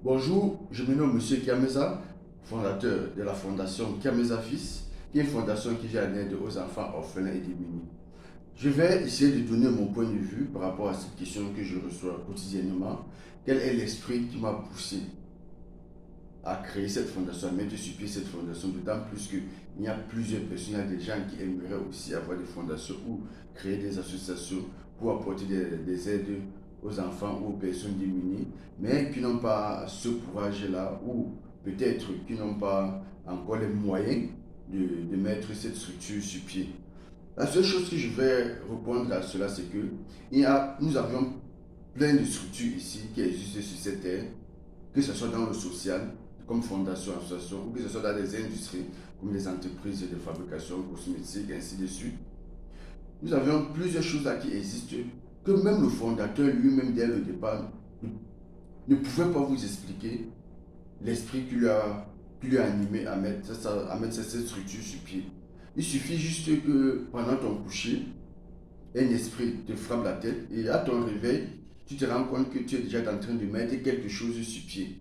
Bonjour, je me nomme Monsieur Kiameza, fondateur de la fondation Kiameza Fils, qui est une fondation qui vient en aide aux enfants orphelins et démunis. Je vais essayer de donner mon point de vue par rapport à cette question que je reçois quotidiennement. Quel est l'esprit qui m'a poussé à créer cette fondation, à mettre sur pied cette fondation, d'autant plus qu'il y a plusieurs personnes, il y a des gens qui aimeraient aussi avoir des fondations ou créer des associations pour apporter des aides aux enfants ou aux personnes démunies, mais qui n'ont pas ce courage-là ou peut-être qui n'ont pas encore les moyens de mettre cette structure sur pied. La seule chose que je vais répondre à cela, c'est que nous avions plein de structures ici qui existent sur cette terre, que ce soit dans le social, comme fondation, association, ou que ce soit dans les industries, comme les entreprises de fabrication cosmétique, ainsi de suite. Nous avions plusieurs choses là qui existent, que même le fondateur lui-même, dès le départ, ne pouvait pas vous expliquer l'esprit qui lui a animé à mettre cette structure sur pied. Il suffit juste que pendant ton coucher, un esprit te frappe la tête et à ton réveil, tu te rends compte que tu es déjà en train de mettre quelque chose sur pied.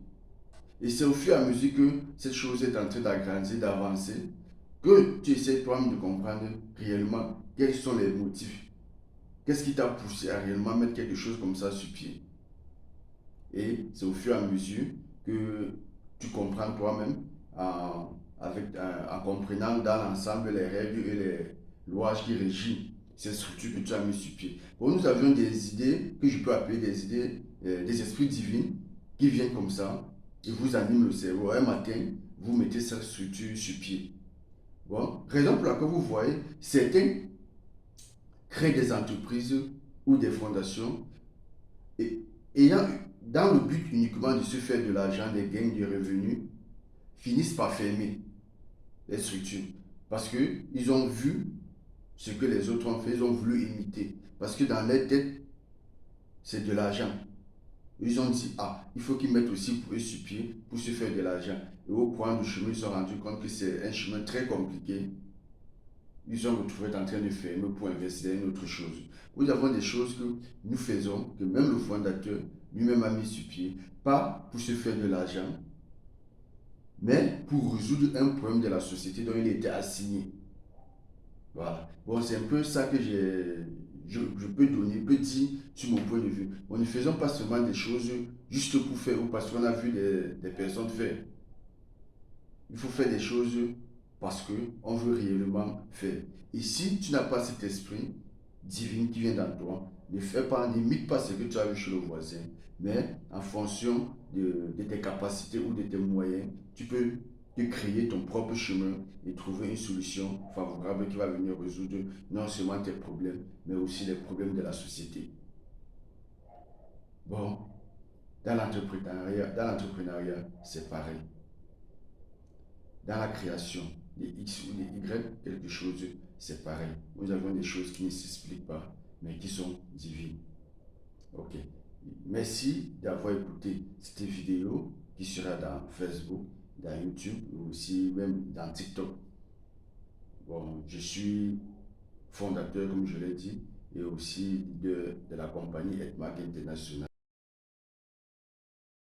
Et c'est au fur et à mesure que cette chose est en train d'agrandir, d'avancer, que tu essaies toi-même de comprendre réellement quels sont les motifs. Qu'est-ce qui t'a poussé à réellement mettre quelque chose comme ça sur pied. Et c'est au fur et à mesure que tu comprends toi-même en comprenant dans l'ensemble les règles et les lois qui régissent cette structure que tu as mis sur pied. Bon, nous avions des idées que je peux appeler des idées, des esprits divins qui viennent comme ça et vous animent le cerveau. Un matin, vous mettez cette structure sur pied. Bon, raison pour laquelle vous voyez, certains créent des entreprises ou des fondations et ayant dans le but uniquement de se faire de l'argent, des gains, des revenus, finissent par fermer les structures. Parce qu'ils ont vu ce que les autres ont fait, ils ont voulu imiter. Parce que dans leur tête, c'est de l'argent. Ils ont dit, ah, il faut qu'ils mettent aussi pour eux sur pied pour se faire de l'argent. Et au cours du chemin, ils se sont rendus compte que c'est un chemin très compliqué. Ils se sont retrouvés en train de fermer pour investir dans une autre chose. Nous avons des choses que nous faisons, que même le fondateur lui-même a mis sur pied, pas pour se faire de l'argent, mais pour résoudre un problème de la société dont il était assigné. Voilà. Bon, c'est un peu ça que je peux donner, peux dire sur mon point de vue. Bon, ne faisons pas seulement des choses juste pour faire ou parce qu'on a vu des personnes faire. Il faut faire des choses parce qu'on veut réellement faire. Et si tu n'as pas cet esprit divin qui vient dans toi, ne fais pas, n'imite pas ce que tu as vu chez le voisin, mais en fonction de tes capacités ou de tes moyens, tu peux te créer ton propre chemin et trouver une solution favorable qui va venir résoudre non seulement tes problèmes, mais aussi les problèmes de la société. Bon, dans l'entrepreneuriat, c'est pareil. Dans la création des X ou des Y, quelque chose, c'est pareil. Nous avons des choses qui ne s'expliquent pas, mais qui sont divines. Ok. Merci d'avoir écouté cette vidéo qui sera dans Facebook, dans YouTube, ou aussi même dans TikTok. Bon, je suis fondateur, comme je l'ai dit, et aussi de la compagnie EdMark International.